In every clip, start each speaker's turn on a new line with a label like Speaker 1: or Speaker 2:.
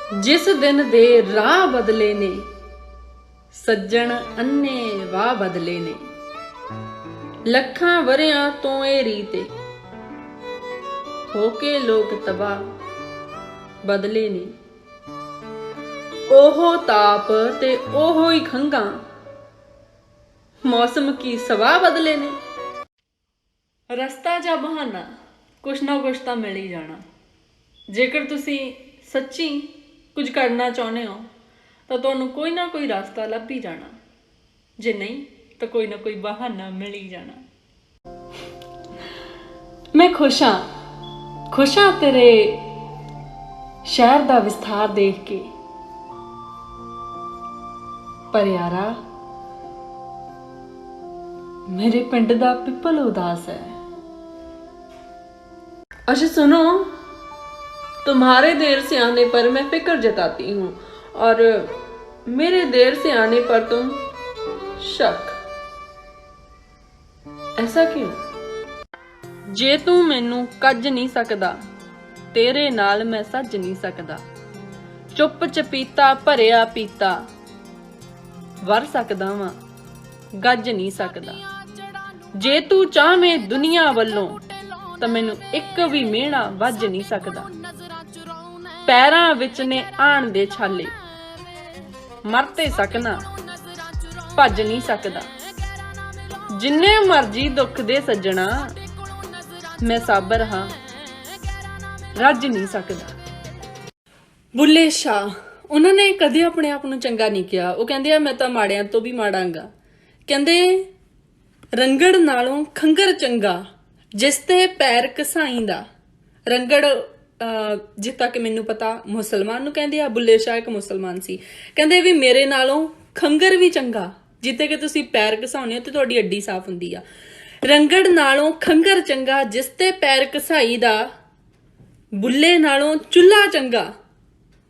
Speaker 1: जिस दिन दे राह बदले ने सज्जण अन्ने वाह बदले ने। लखां वरियां तो ए रीते होके लोक तबाह बदले ने। ओहो ताप ते ओहो ही खंघां मौसम की सवाह बदले ने। रस्ता ਜਾਂ ਬਹਾਨਾ ਕੁਛ ਨਾ ਕੁਛ ਤਾਂ ਮਿਲ ਹੀ ਜਾਣਾ। ਜੇਕਰ ਤੁਸੀਂ ਸੱਚੀ ਕੁਝ ਕਰਨਾ ਚਾਹੁੰਦੇ ਹੋ ਤਾਂ ਤੁਹਾਨੂੰ ਕੋਈ ਨਾ ਕੋਈ ਰਸਤਾ ਲੱਭ ਹੀ ਜਾਣਾ, ਜੇ ਨਹੀਂ ਤਾਂ ਕੋਈ ਨਾ ਕੋਈ ਬਹਾਨਾ ਮਿਲ ਹੀ ਜਾਣਾ। ਮੈਂ ਖੁਸ਼ ਹਾਂ ਤੇਰੇ ਸ਼ਹਿਰ ਦਾ ਵਿਸਥਾਰ ਦੇਖ ਕੇ, ਪਰ ਯਾਰਾ मेरे पिंड दा पिपल उदास है। अच्छा सुनो, तुम्हारे देर से आने पर मैं फिक्र जताती हूँ और मेरे देर से आने पर तुम शक। ऐसा क्यों? जे तू मैनू कज नहीं सकदा तेरे नाल मैं सज नहीं सकदा। चुप चपीता भरिया पीता वर सकदा वां गज नहीं सकदा। जे तू चाहे दुनिया वल्लों तां मैनू एक भी मेहना वज नहीं सकदा। पैरां विच ने आण दे छाले मर ते सकना भज नहीं सकदा। जिन्ने मर्जी दुख दे सज्जणा मैं साबर हाँ रज नहीं सकदा। बुल्ले शाह उन्होंने कदे अपने आप नूं चंगा नहीं किया। वो कहंदे आ मैं तां माड़ियां तो भी माड़ांगा। कहंदे रंगड़ नालों खंगर चंगा जिस ते पैर घसाई दा। रंगड़ जिस तक मैनू पता मुसलमान नूं कहंदे आ, बुल्ले शाह एक मुसलमान सी। कहंदे भी मेरे नालों खंगर भी चंगा जिते कि तुसीं पैर घसाउने हो ते तुहाडी अड्डी साफ हुंदी आ। रंगड़ नालों खंगर चंगा जिस ते पैर घसाई दा। बुल्ले नालों चुल्हा चंगा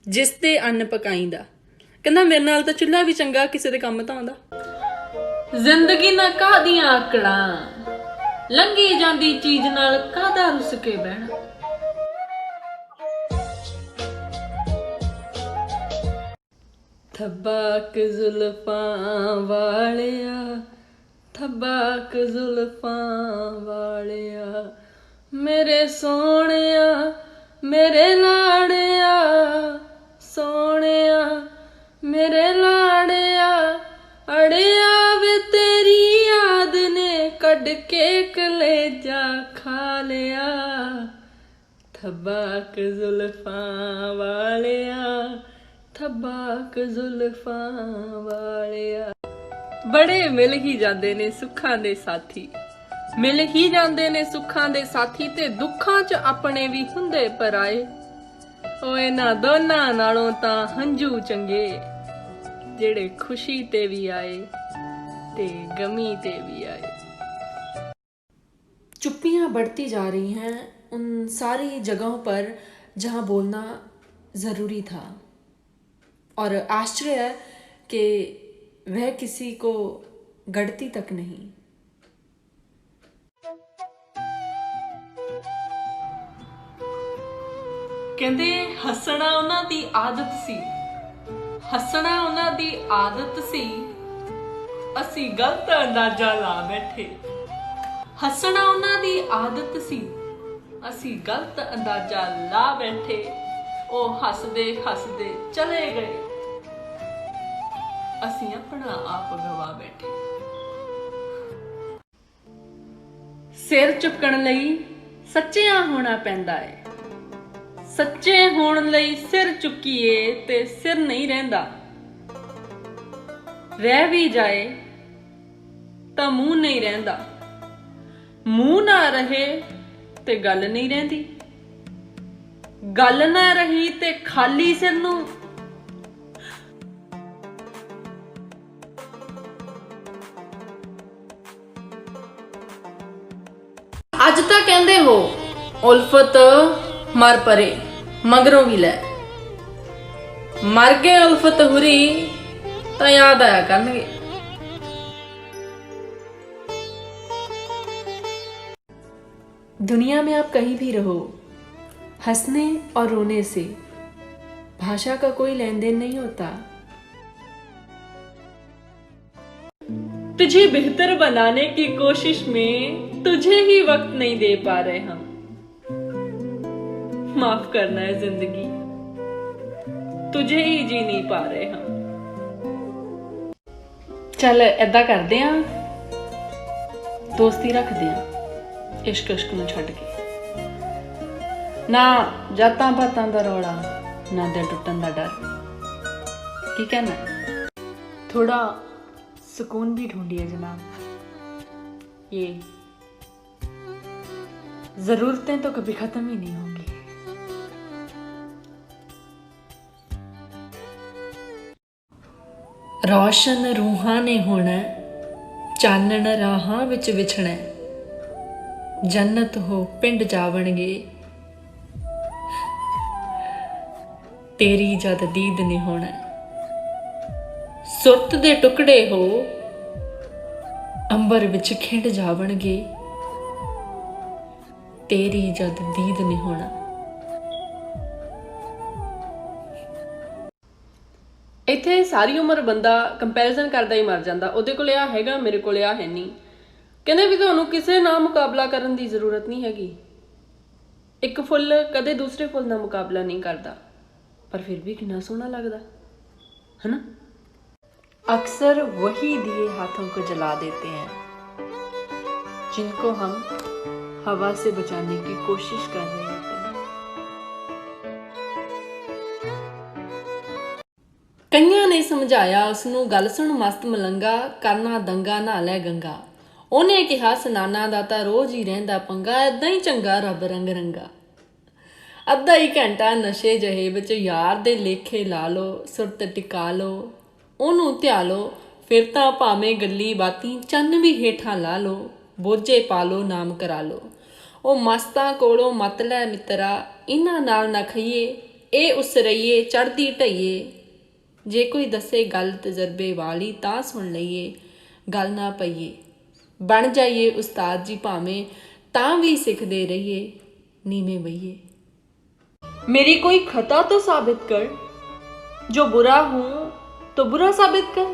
Speaker 1: जिस ते अन्न पकाई दा। कहंदा मेरे नाल तां चुल्हा भी चंगा किसी दे काम तां आउंदा। जिंदगी ना काहदियां आकड़ां लंघी जांदी चीज नाल काहदा रुस के बहना। थब्बाक जुल्फां वालिया थब्बाक जुल्फां वालिया मेरे सोहणिया मेरे लाड़िया सोहणिया मेरे लाड़िया अड़िया वे तेरी याद ने कड़ के कलेजा खा लिया। थब्बाक जुल्फां वालिया थब्बाक जुल्फां वालिया। बड़े मिल ही जांदे ने सुखां दे साथी मिल ही जांदे ने सुखां दे साथी ते दुखां च अपने भी हुंदे पराए। ओ इन्हां दोनां नालों तां हंझू चंगे जेड़े खुशी ते भी आए ते गमी ते भी आए। चुप्पियां बढ़ती जा रही हैं उन सारी जगहों पर जहां बोलना जरूरी था, और आश्चर्य है कि वह किसी को गढ़ती तक नहीं। कहंदे हसना उन्हां दी आदत सी हसना उन्हां दी आदत सी असी गलत अंदाजा ला बैठे। हसना उन्हां दी आदत सी असी गलत अंदाजा ला बैठे। ओ हसदे हसदे चले गए असी अपना आप गवा बैठे। सिर चुकण लई सच्चियां होना पैंदा है। सच्चे होण लई सिर चुकीए ते सिर नहीं रहिंदा। रह भी जाए तां मूंह नहीं रहिंदा। मूंह ना रहे ते गल नहीं रहिंदी। गल ना रही ते खाली सिर नूं अज तां कहंदे हो उल्फत मर परे मगरों भी लै। मर गए उल्फत हुरी तां याद आया करनगे। दुनिया में आप कहीं भी रहो, हंसने और रोने से भाषा का कोई लेन देन नहीं होता। तुझे बेहतर बनाने की कोशिश में तुझे ही वक्त नहीं दे पा रहे हम। माफ करना है जिंदगी, तुझे ही जी नहीं पा रहे हम। चल ऐदा करदे आ, दोस्ती रखदे आ इश्क इश्क नूं छड्ड के। ना जातां पातां दा रौला, ना दिल टुटन दा डर। की कहना है? थोड़ा सुकून भी ढूंढिए जनाब। ये जरूरतें तो कभी खत्म ही नहीं होंगी। रोशन रूहां ने होना, चानण राहां विच विछणा, जन्नत हो पिंड जावणगे, तेरी जद दीद ने होना। सुरत दे टुकड़े हो अंबर विच खिंड जावणगे, तेरी जद दीद ने होना। ਇੱਥੇ ਸਾਰੀ ਉਮਰ ਬੰਦਾ ਕੰਪੈਰੀਜ਼ਨ ਕਰਦਾ ਹੀ ਮਰ ਜਾਂਦਾ। ਉਹਦੇ ਕੋਲ ਆ ਹੈਗਾ, ਮੇਰੇ ਕੋਲ ਆ ਹੈ ਨਹੀਂ। ਕਹਿੰਦੇ ਵੀ ਤੁਹਾਨੂੰ ਕਿਸੇ ਨਾਲ ਮੁਕਾਬਲਾ ਕਰਨ ਦੀ ਜ਼ਰੂਰਤ ਨਹੀਂ ਹੈਗੀ। ਇੱਕ ਫੁੱਲ ਕਦੇ ਦੂਸਰੇ ਫੁੱਲ ਨਾਲ ਮੁਕਾਬਲਾ ਨਹੀਂ ਕਰਦਾ, पर फिर भी कितना सोहना लगता है ना। अक्सर वही दिए हाथों को जला देते हैं जिनको हम हवा से बचाने की कोशिश कर रहे होते हैं। कईयां ने समझाया उसनू गल सुन मस्त मलंगा, करना दंगा ना लै गंगा। ਉਹਨੇ ਕਿਹਾ ਸਨਾਨਾ ਦਾ ਤਾਂ ਰੋਜ਼ ਹੀ ਰਹਿੰਦਾ ਪੰਗਾ, ਏਦਾਂ ਹੀ ਚੰਗਾ ਰੱਬ ਰੰਗ ਰੰਗਾ। ਅੱਧਾ ਹੀ ਘੰਟਾ ਨਸ਼ੇ ਜਿਹੇ ਵਿੱਚ ਯਾਰ ਦੇ ਲੇਖੇ ਲਾ ਲਓ, ਸੁਰਤ ਟਿਕਾ ਲਓ, ਉਹਨੂੰ ਧਿਆ ਲਓ, ਫਿਰ ਤਾਂ ਭਾਵੇਂ ਗੱਲੀ ਬਾਤੀ ਚੰਨ ਵੀ ਹੇਠਾਂ ਲਾ ਲਓ, ਬੋਝੇ ਪਾ ਲਓ, ਨਾਮ ਕਰਾ ਲਓ। ਉਹ ਮਸਤਾਂ ਕੋਲੋਂ ਮਤ ਲੈ ਮਿੱਤਰਾ, ਇਹਨਾਂ ਨਾਲ ਨਾ ਖਈਏ, ਇਹ ਉਸਰਈਏ ਚੜ੍ਹਦੀ ਢਈਏ। ਜੇ ਕੋਈ ਦੱਸੇ ਗੱਲ ਤਜਰਬੇ ਵਾਲੀ ਤਾਂ ਸੁਣ ਲਈਏ, ਗੱਲ ਨਾ ਪਈਏ। ਬਣ ਜਾਈਏ ਉਸਤਾਦ ਜੀ ਭਾਵੇਂ, ਤਾਂ ਵੀ ਸਿੱਖਦੇ ਰਹੀਏ, ਨੀਵੇਂ ਬਈਏ। मेरी कोई खता तो साबित कर, जो बुरा हूं तो बुरा साबित कर।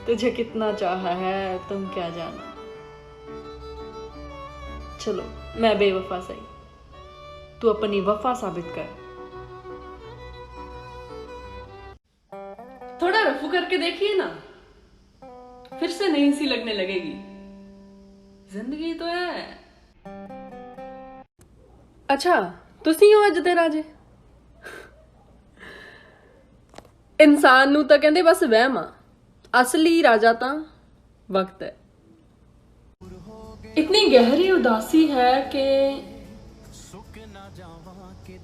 Speaker 1: तुझे कितना चाहा है तुम क्या जाना। चलो मैं बेवफा सही, तू अपनी वफा साबित कर। थोड़ा रफू करके देखिए ना, फिर से नई सी लगने लगेगी। जिंदगी तो है। अच्छा ਤੁਸੀਂ ਹੋ ਅੱਜ ਦੇ ਰਾਜੇ। ਇਨਸਾਨ ਨੂੰ ਤਾਂ ਕਹਿੰਦੇ ਬਸ ਵਹਿਮ ਆ, ਅਸਲੀ ਰਾਜਾ ਤਾਂ ਵਕਤ ਹੈ। इतनी गहरी उदासी है कि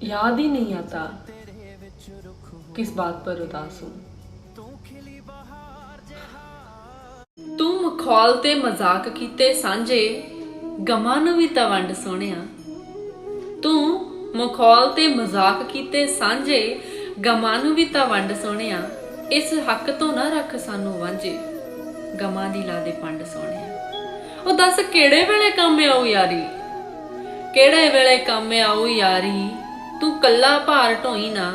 Speaker 1: याद ही नहीं आता किस बात पर उदास हूं। तू मखौल ते मजाक कीते सांझे, गमां नूं भी तां वंड सोहणिया। तू मखौल ते मजाक कीते सांझे, गमां नूं भी तां वंड सोहणिया। इस हक तो ना रख सानू वांझे, गमां दी ला दे पंड सोहणिया। ओ दस किहड़े वेले काम आऊ यारी, किहड़े वेले काम आऊ यारी। तू कल्ला भार ढोई ना,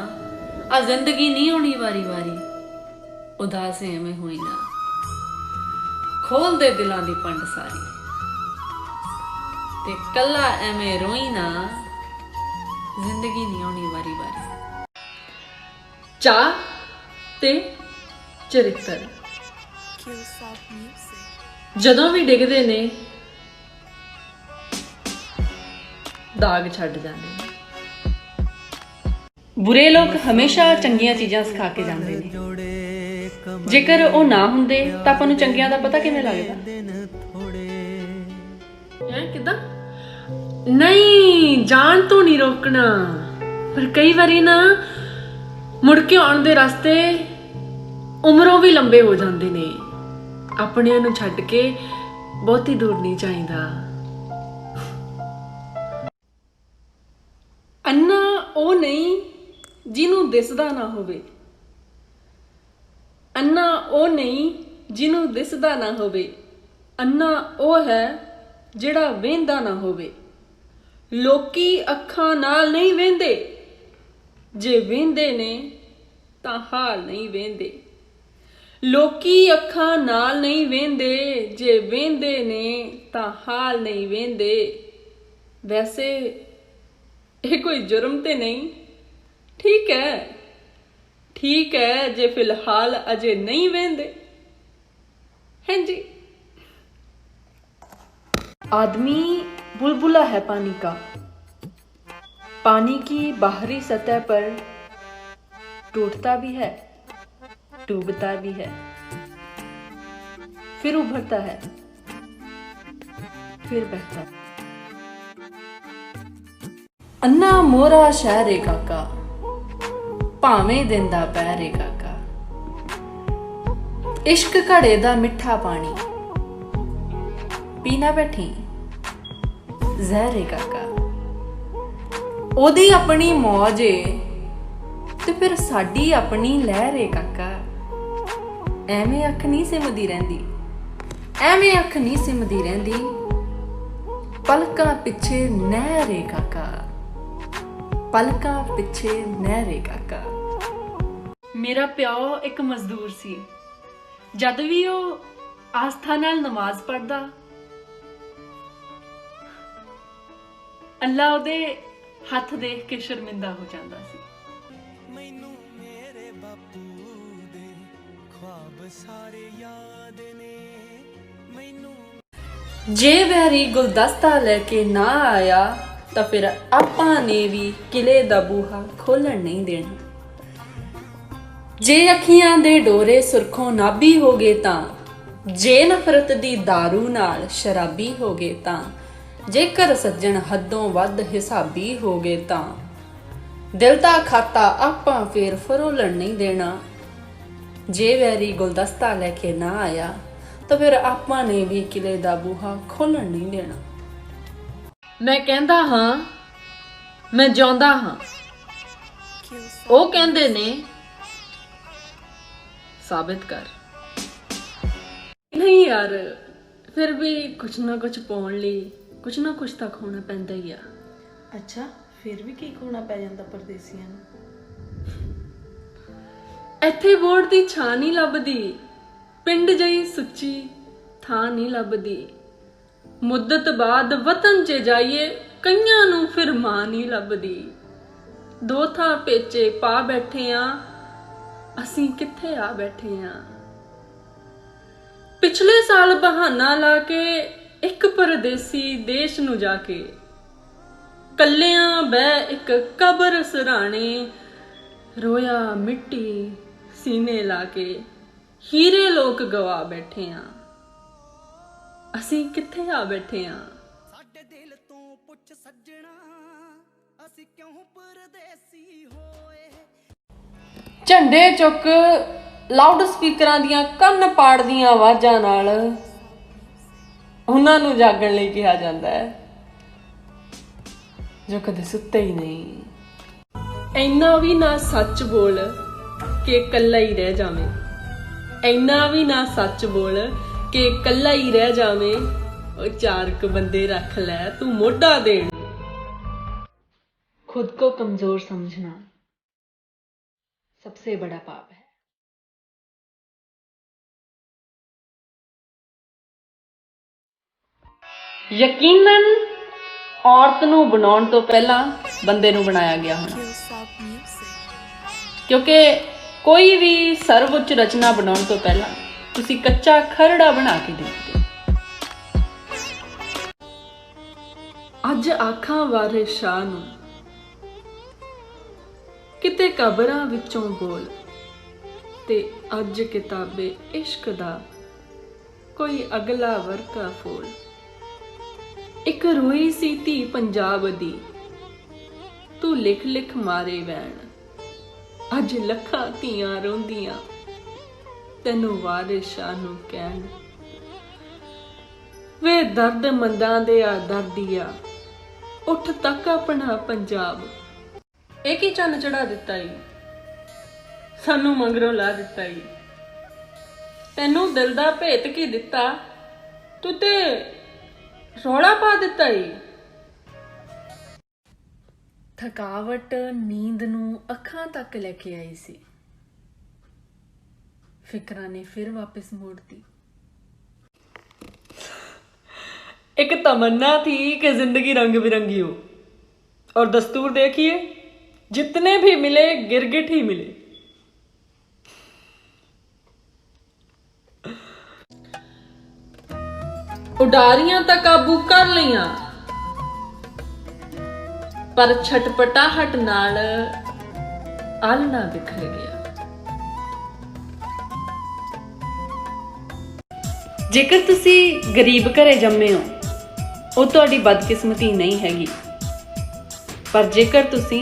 Speaker 1: आ जिंदगी नहीं होनी वारी वारी। उदास एवें होई ना, खोल दे दिलां दी पंड सारी। ते कल्ला एवें रोई ना, जिंदगी नहीं आनी वारी वारी। चाह ते चरित्र जदों भी डिगदे ने दाग छड्ड जांदे ने। बुरे लोग हमेशा चंगियां चीज़ां सिखा के जांदे ने। जेकर ਉਹ ਨਾ ਹੁੰਦੇ ਤਾਂ ਆਪਾਂ ਨੂੰ ਚੰਗਿਆਂ ਦਾ ਪਤਾ ਕਿਵੇਂ ਲੱਗਦਾ ਹੈ। ਕਿਦਾਂ ਨਹੀਂ ਜਾਣ ਤੋਂ ਨਹੀਂ ਰੋਕਣਾ, ਪਰ ਕਈ ਵਾਰੀ ਨਾ ਮੁੜ ਕੇ ਆਉਣ ਦੇ ਰਸਤੇ ਉਮਰੋਂ ਵੀ ਲੰਬੇ ਹੋ ਜਾਂਦੇ ਨੇ। ਆਪਣਿਆਂ ਨੂੰ ਛੱਡ ਕੇ ਬਹੁਤੀ ਦੂਰ ਨਹੀਂ ਚਾਹੀਦਾ। ਅੰਨਾ ਉਹ ਨਹੀਂ ਜਿਹਨੂੰ ਦਿਸਦਾ ਨਾ ਹੋਵੇ, ਅੰਨਾ ਉਹ ਨਹੀਂ ਜਿਹਨੂੰ ਦਿਸਦਾ ਨਾ ਹੋਵੇ। ਅੰਨਾ ਉਹ ਹੈ ਜਿਹੜਾ ਵਹਿੰਦਾ ਨਾ ਹੋਵੇ। ਲੋਕੀ ਅੱਖਾਂ ਨਾਲ ਨਹੀਂ ਵੇਂਦੇ, ਜੇ ਵੇਂਦੇ ਨੇ ਤਾਂ ਹਾਲ ਨਹੀਂ ਵੇਂਦੇ। ਲੋਕੀ ਅੱਖਾਂ ਨਾਲ ਨਹੀਂ ਵੇਂਦੇ, ਜੇ ਵੇਂਦੇ ਨੇ ਤਾਂ ਹਾਲ ਨਹੀਂ ਵੇਂਦੇ। ਵੈਸੇ ਇਹ ਕੋਈ ਜੁਰਮ ਤੇ ਨਹੀਂ, ਠੀਕ ਹੈ, ठीक है जे फिलहाल अजे नहीं वेंदे। हैं जी। आदमी बुलबुला है पानी का, पानी की बाहरी सतह पर टूटता भी है, डूबता भी है, फिर उभरता है, फिर बहता है। अन्ना मोरा शहर काका, ਭਾਵੇਂ ਦਿੰਦਾ ਪੈ ਰੇ ਕਾਕਾ। ਇਸ਼ਕ ਘੜੇ ਦਾ ਮਿੱਠਾ ਪਾਣੀ ਪੀਣਾ ਬੈਠੀ ਜ਼ਹਿਰ ਏ ਕਾਕਾ। ਉਹਦੀ ਆਪਣੀ ਮੌਜ ਏ ਤੇ ਫਿਰ ਸਾਡੀ ਆਪਣੀ ਲਹਿਰ ਏ ਕਾਕਾ। ਐਵੇਂ ਅੱਖ ਨਹੀਂ ਸਿਮਦੀ ਰਹਿੰਦੀ, ਐਵੇਂ ਅੱਖ ਨਹੀਂ ਸਿਮਦੀ ਰਹਿੰਦੀ, ਪਲਕਾਂ ਪਿੱਛੇ ਨਹਿਰ ਏ ਕਾਕਾ, ਪਲਕਾਂ ਪਿੱਛੇ ਨਹਿਰ ਏ ਕਾਕਾ। ਮੇਰਾ ਪਿਓ ਇੱਕ ਮਜ਼ਦੂਰ ਸੀ। ਜਦ ਵੀ ਉਹ ਆਸਥਾ ਨਾਲ ਨਮਾਜ਼ ਪੜ੍ਹਦਾ, ਅੱਲਾ ਉਹਦੇ ਹੱਥ ਦੇਖ ਕੇ ਸ਼ਰਮਿੰਦਾ ਹੋ ਜਾਂਦਾ ਸੀ। ਮੈਨੂੰ ਮੇਰੇ ਬਾਪੂ ਦੇ ख्वाब ਸਾਰੇ ਯਾਦ ਨੇ। ਮੈਨੂੰ ਜੇ ਵੈਰੀ ਗੁਲਦਸਤਾ ਲੈ ਕੇ ਨਾ ਆਇਆ ਤਾਂ ਫਿਰ ਆਪਾਂ ਨੇ ਵੀ ਕਿਲੇ ਦਾ ਬੂਹਾ ਖੋਲਣ ਨਹੀਂ ਦੇਣਾ। ਜੇ ਅੱਖੀਆਂ ਦੇ ਡੋਰੇ ਸੁਰਖੋਂ ਨਾਭੀ ਹੋ ਗਏ ਤਾਂ, ਜੇ ਨਫ਼ਰਤ ਦੀ ਦਾਰੂ ਨਾਲ ਸ਼ਰਾਬੀ ਹੋ ਗਏ ਤਾਂ, ਜੇਕਰ ਸੱਜਣ ਹੱਦੋਂ ਵੱਧ ਹਿਸਾਬੀ ਹੋ ਗਏ ਤਾਂ, ਦਿਲ ਦਾ ਖਾਤਾ ਆਪਾਂ ਫੇਰ ਫਰੋਲਣ ਨਹੀਂ ਦੇਣਾ। ਜੇ ਵੈਰੀ ਗੁਲਦਸਤਾ ਲੈ ਕੇ ਨਾ ਆਇਆ ਤਾਂ ਫਿਰ ਆਪਾਂ ਨੇ ਵੀ ਕਿਲੇ ਦਾ ਬੂਹਾ ਖੋਲਣ ਨਹੀਂ ਦੇਣਾ। ਮੈਂ ਕਹਿੰਦਾ ਹਾਂ, ਮੈਂ ਜਿਉਂਦਾ ਹਾਂ, ਉਹ ਕਹਿੰਦੇ ਨੇ ਸਾਬਿਤ ਕਰ। ਨਹੀਂ ਯਾਰ, ਫਿਰ ਵੀ ਕੁਛ ਨਾ ਕੁਛ ਪਾਉਣ ਲਈ ਕੁਛ ਨਾ ਕੁਛ ਤਾਂ ਖੋਣਾ ਪੈਂਦਾ ਹੀ ਆ।
Speaker 2: ਅੱਛਾ, ਫਿਰ ਵੀ ਕੀ ਖੋਣਾ ਪੈ ਜਾਂਦਾ ਪਰਦੇਸੀਆਂ ਨੂੰ?
Speaker 1: ਇੱਥੇ ਵੋਟ ਦੀ ਛਾਂ ਨਹੀਂ ਲੱਭਦੀ, ਪਿੰਡ ਜਈ ਸੁੱਚੀ ਥਾਂ ਨਹੀਂ ਲੱਭਦੀ। ਮੁੱਦਤ ਬਾਅਦ ਵਤਨ 'ਚ ਜਾਈਏ, ਕਈਆਂ ਨੂੰ ਫਿਰ ਮਾਂ ਨਹੀਂ ਲੱਭਦੀ। ਦੋ ਥਾਂ ਪੇਚੇ ਪਾ ਬੈਠੇ ਆ, ਅਸੀਂ ਕਿੱਥੇ ਆ ਬੈਠੇ ਆ। ਪਿਛਲੇ ਸਾਲ ਬਹਾਨਾ ਲਾ ਕੇ ਇੱਕ ਪਰਦੇਸੀ ਦੇਸ਼ ਨੂੰ ਜਾ ਕੇ, ਕੱਲਿਆਂ ਬਹਿ ਇੱਕ ਕਬਰ ਸਰਾਣੇ, ਰੋਇਆ ਮਿੱਟੀ ਸੀਨੇ ਲਾ ਕੇ, ਹੀਰੇ ਲੋਕ ਗਵਾ ਬੈਠੇ ਆ, ਅਸੀਂ ਕਿੱਥੇ ਆ ਬੈਠੇ ਆ। ਸਾਡੇ ਦਿਲ ਤੋਂ ਪੁੱਛ ਸੱਜਣਾ, ਅਸੀਂ ਕਿਉਂ ਪਰਦੇਸੀ ਹੋਏ। ਝੰਡੇ ਚੁੱਕ ਲਾਊਡ ਸਪੀਕਰਾਂ ਦੀਆਂ ਕੰਨ ਪਾੜਦੀਆਂ ਆਵਾਜ਼ਾਂ ਨਾਲ ਉਹਨਾਂ ਨੂੰ ਜਾਗਣ ਲਈ ਕਿਹਾ ਜਾਂਦਾ ਹੈ ਜੋ ਕਦੇ ਸੁੱਤੇ ਹੀ ਨਹੀਂ। ਇੰਨਾ ਵੀ ਨਾ ਸੱਚ ਬੋਲ ਕਿ ਇਕੱਲਾ ਹੀ ਰਹਿ ਜਾਵੇਂ, ਇੰਨਾ ਵੀ ਨਾ ਸੱਚ ਬੋਲ ਕਿ ਇਕੱਲਾ ਹੀ ਰਹਿ ਜਾਵੇਂ। ਉਹ ਚਾਰ ਕੁ ਬੰਦੇ ਰੱਖ ਲੈ ਤੂੰ ਮੋਢਾ ਦੇਣ। खुद को कमजोर समझना सबसे बड़ा पाप है। ਯਕੀਨਨ ਔਰਤ ਨੂੰ ਬਣਾਉਣ ਤੋਂ ਪਹਿਲਾਂ ਬੰਦੇ ਨੂੰ ਬਣਾਇਆ ਗਿਆ ਹੋਣਾ, ਕਿਉਂਕਿ ਕੋਈ ਵੀ ਸਰਵਉੱਚ ਰਚਨਾ ਬਣਾਉਣ ਤੋਂ ਪਹਿਲਾਂ ਤੁਸੀਂ ਕੱਚਾ ਖਰੜਾ ਬਣਾ ਕੇ ਦੇਖਦੇ। ਅੱਜ ਆਖਾਂ ਵਾਰੇ ਸ਼ਾਹ ਨੂੰ ਕਿਤੇ ਕਬਰਾਂ ਵਿੱਚੋਂ ਬੋਲ, ਤੇ ਅੱਜ ਕਿਤਾਬੇ ਇਸ਼ਕ ਦਾ ਕੋਈ ਅਗਲਾ ਵਰਕਾ ਫੋਲ। ਇੱਕ ਰੋਈ ਸੀ ਧੀ ਪੰਜਾਬ ਦੀ, ਤੂੰ ਲਿਖ ਲਿਖ ਮਾਰੇ ਵੈਣ। ਅੱਜ ਲੱਖਾਂ ਧੀਆਂ ਰੋਂਦੀਆਂ ਤੈਨੂੰ ਵਾਰਿਸ ਸ਼ਾਹ ਨੂੰ ਕਹਿਣ। ਵੇ ਦਰਦ ਮੰਦਾਂ ਦੇ ਆ ਦਰਦੀਆ, ਉੱਠ ਤੱਕ ਆਪਣਾ ਪੰਜਾਬ। ਇਹ ਕੀ ਚੰਨ ਚੜਾ ਦਿੱਤਾ ਈ, ਸਾਨੂੰ ਮੰਗਰੋਂ ਲਾ ਦਿੱਤਾ ਈ। ਤੈਨੂੰ ਦਿਲ ਦਾ ਭੇਤ ਕੀ ਦਿੱਤਾ, ਤੂੰ ਤੇ ਰੌਲਾ ਪਾ ਦਿੱਤਾ ਈ। ਥਕਾਵਟ ਨੀਂਦ ਨੂੰ ਅੱਖਾਂ ਤੱਕ ਲੈ ਕੇ ਆਈ ਸੀ। ਫਿਕਰਾਂ ਨੇ ਫਿਰ ਵਾਪਸ ਮੋੜਤੀ। एक तमन्ना थी कि जिंदगी रंग बिरंगी हो, और दस्तूर देखिए जितने भी मिले गिरगिट ही मिले। उडारियां तक काबू कर लिया, पर छटपटाहट नाल आलना बिखर गया। जेकर तुसी गरीब घरे जम्मे हो, ਉਹ ਤੁਹਾਡੀ ਬਦਕਿਸਮਤੀ ਨਹੀਂ ਹੈਗੀ, ਪਰ ਜੇਕਰ ਤੁਸੀਂ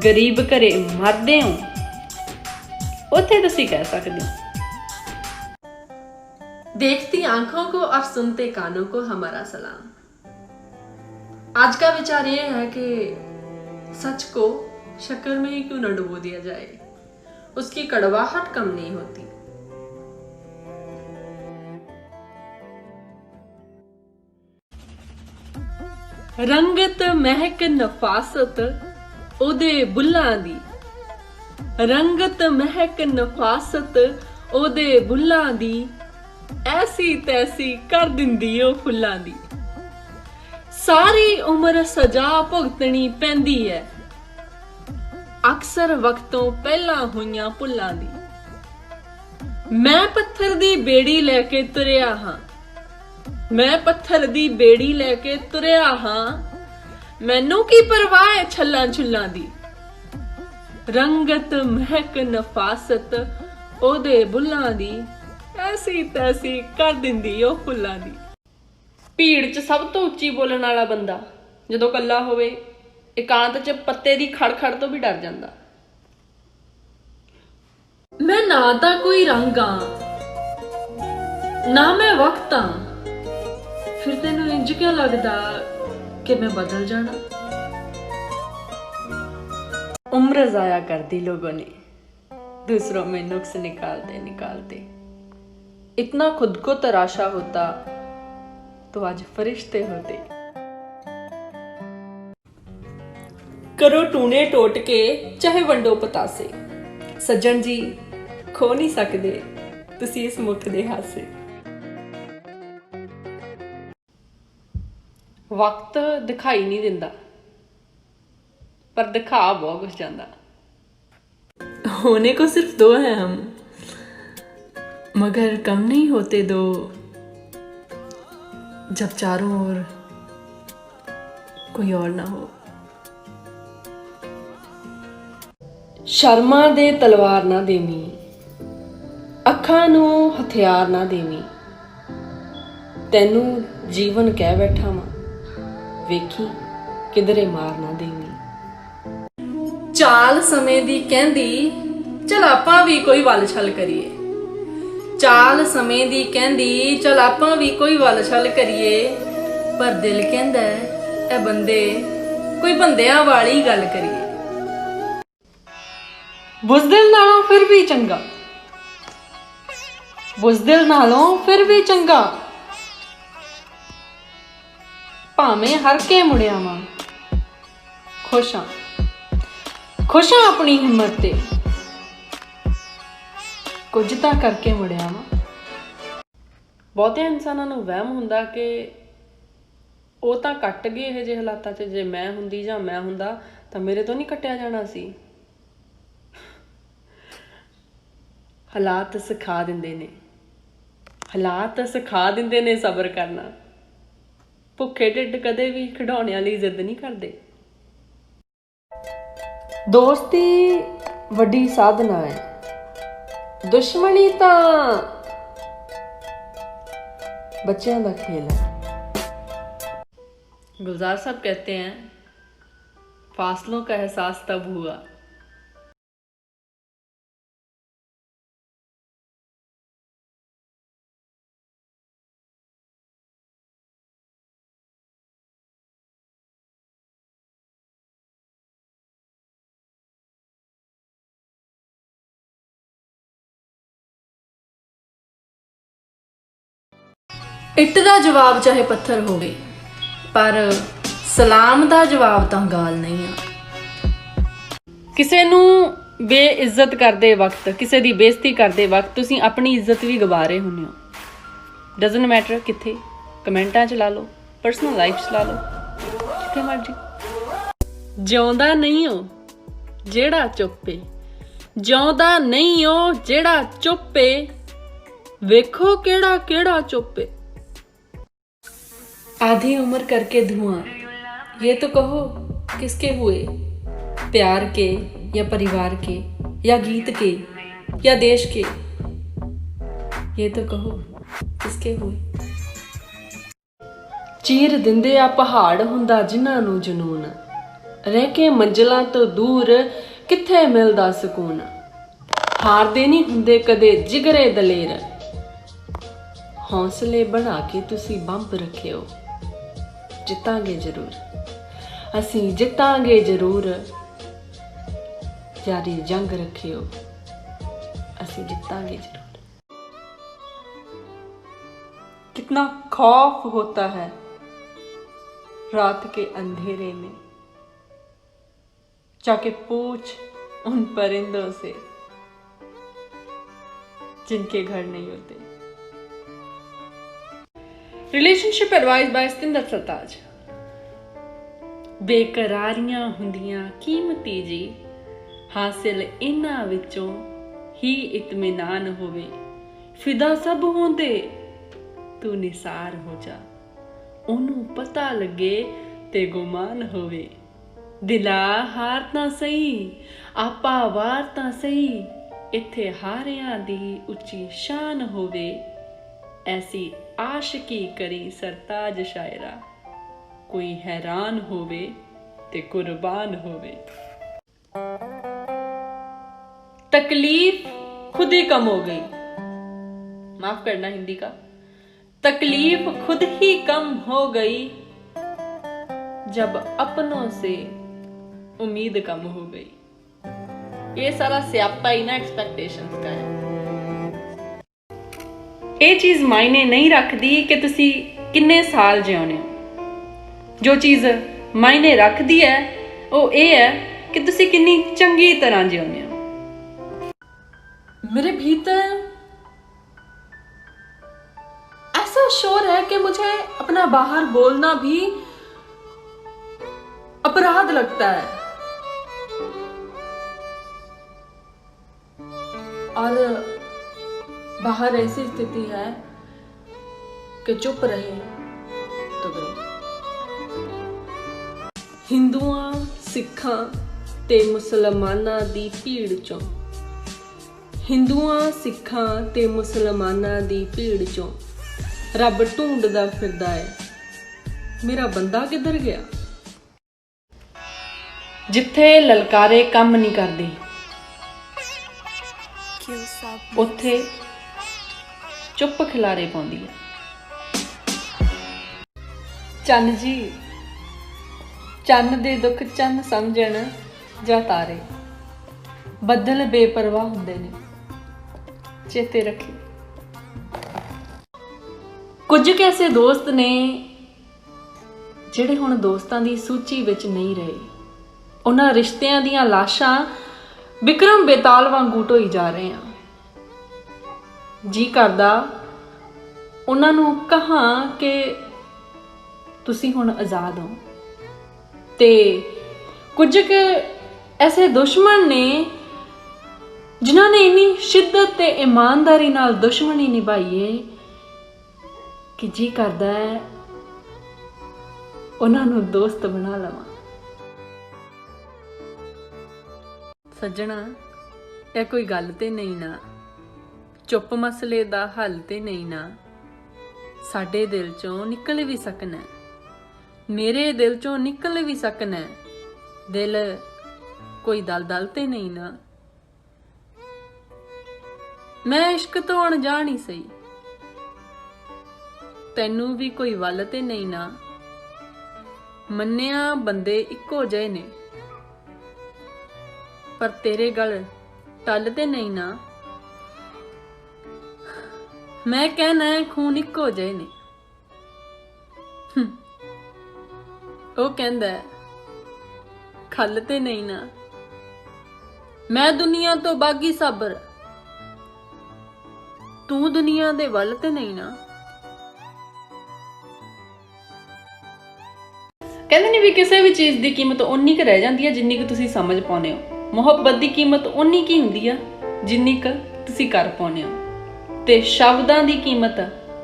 Speaker 1: ਗਰੀਬ ਘਰੇ ਮਰਦੇ ਹੋ, ਉੱਥੇ ਤੁਸੀਂ ਕਹਿ ਸਕਦੇ ਹੋ। देखती आंखों को और सुनते कानों को हमारा सलाम। आज का विचार ये है कि सच को शक्कर में ही क्यों न डुबो दिया जाए, उसकी कड़वाहट कम नहीं होती। रंगत महक नफासत ओदे बुल्लां दी, रंगत महक नफासत ओदे बुल्लां दी, ऐसी तैसी कर दिंदी ओ फुल्लां दी। सारी उम्र सजा भुगतनी पैंदी है, अक्सर वक्तों पहला होइयां भुल्लां दी। मैं पत्थर दी बेड़ी लैके तुरिया हां, मैं पत्थर दी बेड़ी लैके तुरिया हां, मैनू की परवाह है छल्लां छुल्लां दी। रंगत महक नफासत ओदे बुल्लां दी, ऐसी तैसी कर दिंदी ओ फुल्लां दी। भीड़ च सब तो उच्ची बोलण वाला बंदा जदों कल्ला होवे, एकांत च पत्ते दी खड़खड़ तो भी डर जांदा। मैं ना तां कोई रंग हां, ना मैं वक्त हां, फिर तेनू इंज क्यों लगदा कि मैं बदल जाना। उम्र जाया कर दी लोगों ने दूसरों में नुक्स निकालते निकालते। इतना खुद को तराशा होता तो आज फरिश्ते होते। करो टूने टोट के चाहे वंडो पतासे, सज्जन जी खो नहीं सकते तुसी इस मुख दे हासे। वक्त दिखाई नहीं दिंदा, पर दिखा बहुत कुछ जाता। होने को सिर्फ दो हैं हम, मगर कम नहीं होते दो जब चारों ओर कोई और ना हो। शर्मा दे तलवार ना देवी, अखां नूं हथियार ना देवी। तैनू जीवन कह बैठा वां, वेखी किधरे मार ना देवी। चाल समय दी कहंदी चल आपां भी कोई वल छल करिए, चाल समय दी कहंदी चल आपां भी कोई वल छल करिए। पर दिल कहंदा ए बंदे कोई बंदियां वाली गल करिए। बुज़दिल नालों फिर भी चंगा, बुज़दिल नालों फिर भी चंगा, भावें हर के मुड़िया वां, खुश हाँ अपनी हिम्मत ते, कुछ तां करके मुड़िया वां। बहुते इंसानां नूं वहम हुंदा कि ਉਹ ਤਾਂ ਕੱਟ ਗਏ ਇਹ ਜਿਹੇ ਹਾਲਾਤਾਂ 'ਚ, ਜੇ ਮੈਂ ਹੁੰਦੀ ਜਾਂ ਮੈਂ ਹੁੰਦਾ ਤਾਂ ਮੇਰੇ ਤੋਂ ਨਹੀਂ ਕੱਟਿਆ ਜਾਣਾ ਸੀ। ਹਾਲਾਤ ਸਿਖਾ ਦਿੰਦੇ ਨੇ, ਹਾਲਾਤ ਸਿਖਾ ਦਿੰਦੇ ਨੇ ਸਬਰ ਕਰਨਾ। ਭੁੱਖੇ ਢਿੱਡ ਕਦੇ ਵੀ ਖਿਡੌਣਿਆਂ ਲਈ ਜ਼ਿੱਦ ਨਹੀਂ ਕਰਦੇ। ਦੋਸਤੀ ਵੱਡੀ ਸਾਧਨਾ ਹੈ, ਦੁਸ਼ਮਣੀ ਤਾਂ बच्चों का खेल है। गुलजार साहब कहते हैं फासलों का एहसास तब हुआ ਇੱਟ ਦਾ ਜਵਾਬ ਚਾਹੇ ਪੱਥਰ ਹੋਵੇ, ਪਰ ਸਲਾਮ ਦਾ ਜਵਾਬ ਤਾਂ ਗਾਲ ਨਹੀਂ ਆ। ਕਿਸੇ ਨੂੰ ਬੇਇੱਜ਼ਤ ਕਰਦੇ ਵਕਤ, ਕਿਸੇ ਦੀ ਬੇਇੱਜ਼ਤੀ ਕਰਦੇ ਵਕਤ ਤੁਸੀਂ ਆਪਣੀ ਇੱਜ਼ਤ ਵੀ ਗਵਾ ਰਹੇ ਹੁੰਦੇ ਹੋ। ਡਜ਼ਨਟ ਮੈਟਰ ਕਿੱਥੇ, ਕਮੈਂਟਾਂ 'ਚ ਲਾ ਲਓ, ਪਰਸਨਲ ਲਾਈਫ 'ਚ ਲਾ ਲਓ, ਜਿੱਥੇ ਮਰਜੀ। ਜਿਉਂਦਾ ਨਹੀਂ ਹੋ ਜਿਹੜਾ ਚੁੱਪੇ, ਜਿਉਂਦਾ ਨਹੀਂ ਹੋ ਜਿਹੜਾ ਚੁੱਪੇ, ਵੇਖੋ ਕਿਹੜਾ ਕਿਹੜਾ चुप्पे। आधी उम्र करके धुआं, ये तो कहो किसके हुए, प्यार के या परिवार के या गीत के या देश के, ये तो कहो किसके हुए। चीर दिंदे आ पहाड़ हुंदा जिन्हां नूं जनून, रह के मंजिलां तो दूर कित्थे मिलदा सकून। हारदे नहीं हुंदे कदे जिगरे दलेर, हौसले बना के तुसी बंब रखे हो। जितांगे जरूर, असी जितांगे जरूर, यारी जंग रखे हो, असी जितांगे जरूर। कितना खौफ होता है रात के अंधेरे में, जाके पूछ उन परिंदों से जिनके घर नहीं होते। रिलेशनशिप एडवाइस बाय सतिंदर सरताज। बेकरारियां हुंदियां कीमती जी, हासिल इन्हां विचों ही इत्मीनान होवे। फिदा सब होंदे तू निसार हो जा, ओनू पता लगे ते गुमान होवे। दिला हार तां सही, आपा वार तां सही, इत्थे हारियां दी उच्ची शान होवे। ऐसी आशिकी करी सरताज शायरा, कोई हैरान होवे ते कुर्बान होवे। तकलीफ खुद ही कम हो गई, माफ करना हिंदी का, तकलीफ खुद ही कम हो गई जब अपनों से उम्मीद कम हो गई। ये सारा स्यापा ही ना एक्सपेक्टेशंस का है। ਇਹ ਚੀਜ਼ ਮਾਇਨੇ ਨਹੀਂ ਰੱਖਦੀ ਕਿ ਤੁਸੀਂ ਕਿੰਨੇ ਸਾਲ ਜਿਉਣੇ ਹੋ। ਜੋ ਚੀਜ਼ ਮਾਇਨੇ ਰੱਖਦੀ ਹੈ ਉਹ ਇਹ ਹੈ ਕਿ ਤੁਸੀਂ ਕਿੰਨੀ ਚੰਗੀ ਤਰ੍ਹਾਂ ਜਿਉਣੇ ਹੋ। मेरे भीतर ऐसा शोर है कि मुझे अपना बाहर बोलना भी अपराध लगता है, और बाहर ऐसी स्थिति है कि चुप रहे तो गए। हिंदुआं सिखां ते मुसलमानां दी भीड़ चों, हिंदुआं सिखां ते मुसलमानां दी भीड़ चों रब ढूंढदा फिरदा है, मेरा बंदा किधर गया। जिथे ललकारे काम नहीं करदे, उत्थे चुप खिलारे पाउंदी है। चन्न जी, चन्न दे दुख चन्न समझण जा तारे, बदल बेपरवाह हुंदे ने, चेते रखी। कुछ कैसे दोस्त ने ਜਿਹੜੇ ਹੁਣ ਦੋਸਤਾਂ ਦੀ ਸੂਚੀ ਵਿੱਚ ਨਹੀਂ ਰਹੇ। ਉਹਨਾਂ ਰਿਸ਼ਤਿਆਂ ਦੀਆਂ ਲਾਸ਼ਾਂ ਵਿਕਰਮ ਬੇਤਾਲ ਵਾਂਗੂ ਢੋਈ ਜਾ ਰਹੇ ਆ। ਜੀ ਕਰਦਾ ਉਹਨਾਂ ਨੂੰ ਕਹਾਂ ਕਿ ਤੁਸੀਂ ਹੁਣ ਆਜ਼ਾਦ ਹੋ, ਤੇ ਕੁਝ ਕੁ ਐਸੇ ਦੁਸ਼ਮਣ ਨੇ ਜਿਨ੍ਹਾਂ ਨੇ ਇੰਨੀ ਸ਼ਿੱਦਤ ਤੇ ਇਮਾਨਦਾਰੀ ਨਾਲ ਦੁਸ਼ਮਣੀ ਨਿਭਾਈ ਏ ਕਿ ਜੀ ਕਰਦਾ ਹੈ ਉਹਨਾਂ ਨੂੰ ਦੋਸਤ ਬਣਾ ਲਵਾਂ। ਸੱਜਣਾ, ਇਹ ਕੋਈ ਗੱਲ ਤੇ ਨਹੀਂ ਨਾ, ਚੁੱਪ ਮਸਲੇ ਦਾ ਹੱਲ ਤੇ ਨਹੀਂ ਨਾ। ਸਾਡੇ ਦਿਲ ਚੋਂ ਨਿਕਲ ਵੀ ਸਕਣਾ, ਮੇਰੇ ਦਿਲ ਚੋਂ ਨਿਕਲ ਵੀ ਸਕਣਾ। ਦਿਲ ਕੋਈ ਦਲ ਤੇ ਨਹੀਂ ਨਾ। ਮੈਂ ਇਸ਼ਕ ਤੋਂ ਅਣਜਾਣ ਹੀ ਸਹੀ, ਤੈਨੂੰ ਵੀ ਕੋਈ ਵੱਲ ਤੇ ਨਹੀਂ ਨਾ। ਮੰਨਿਆ ਬੰਦੇ ਇੱਕੋ ਜਿਹੇ ਨੇ, ਪਰ ਤੇਰੇ ਗਲ ਟੱਲ ਤੇ ਨਹੀਂ ਨਾ। ਮੈਂ ਕਹਿਣਾ ਖੂਨ ਇੱਕੋ ਜਿਹੇ ਨੇ, ਉਹ ਕਹਿੰਦਾ ਖੱਲ ਤੇ ਨਹੀਂ ਨਾ। ਮੈਂ ਦੁਨੀਆ ਤੋਂ ਬਾਗੀ ਸਾਬਰ, ਤੂੰ ਦੁਨੀਆ ਦੇ ਵੱਲ ਤੇ ਨਹੀਂ ਨਾ। ਕਹਿੰਦੇ ਨੇ ਵੀ ਕਿਸੇ ਵੀ ਚੀਜ਼ ਦੀ ਕੀਮਤ ਓਨੀ ਕੁ ਰਹਿ ਜਾਂਦੀ ਹੈ ਜਿੰਨੀ ਕੁ ਤੁਸੀਂ ਸਮਝ ਪਾਉਂਦੇ ਹੋ। ਮੁਹੱਬਤ ਦੀ ਕੀਮਤ ਓਨੀ ਕੀ ਹੁੰਦੀ ਆ ਜਿੰਨੀ ਕੁ ਤੁਸੀਂ ਕਰ ਪਾਉਂਦੇ ਹੋ, ਤੇ ਸ਼ਬਦਾਂ ਦੀ ਕੀਮਤ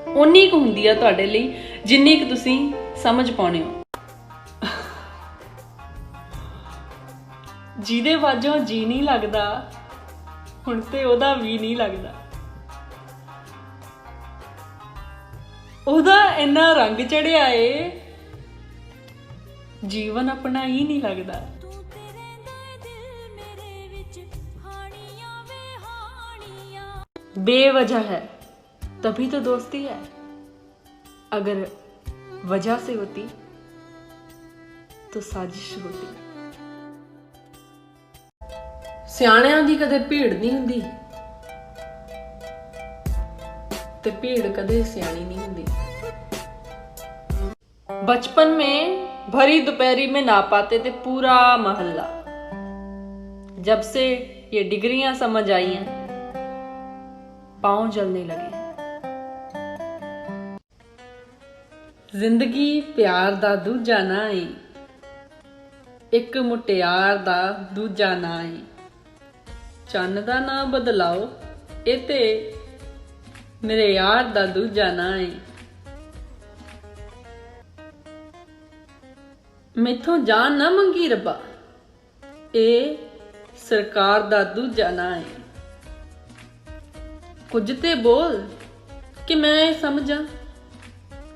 Speaker 1: ਓਨੀ ਕੁ ਹੁੰਦੀ ਆ ਤੁਹਾਡੇ ਲਈ ਜਿੰਨੀ ਕੁ ਤੁਸੀਂ ਸਮਝ ਪਾਉਂਦੇ ਹੋ। ਜਿਹਦੇ ਵਾਜੋਂ ਜੀ ਨਹੀਂ ਲੱਗਦਾ, ਹੁਣ ਤੇ ਉਹਦਾ ਵੀ ਨਹੀਂ ਲੱਗਦਾ। ਉਹਦਾ ਇੰਨਾ ਰੰਗ ਚੜਿਆ ਏ, ਜੀਵਨ ਆਪਣਾ ਹੀ ਨਹੀਂ ਲੱਗਦਾ। बेवजह है तभी तो दोस्ती है, अगर वजह से होती तो साजिश होती। ਸਿਆਣਿਆਂ ਦੀ ਕਦੇ ਭੀੜ ਨਹੀਂ ਹੁੰਦੀ ਤੇ ਭੀੜ ਕਦੇ ਸਿਆਣੀ नहीं ਹੁੰਦੀ। बचपन में भरी दोपहरी में ना पाते थे पूरा मोहल्ला, जब से ये डिग्रियां समझ आई हैं पांव जलने लगे। जिंदगी प्यार दा दूजा ना है, एक मुटियार दा दूजा ना है। चन्न दा ना बदलाओ ए ते मेरे यार दा दूजा ना है। मैथों जान ना मंगी रब्बा, ए सरकार दा दूजा ना है। कुछ ते बोल कि मैं समझा,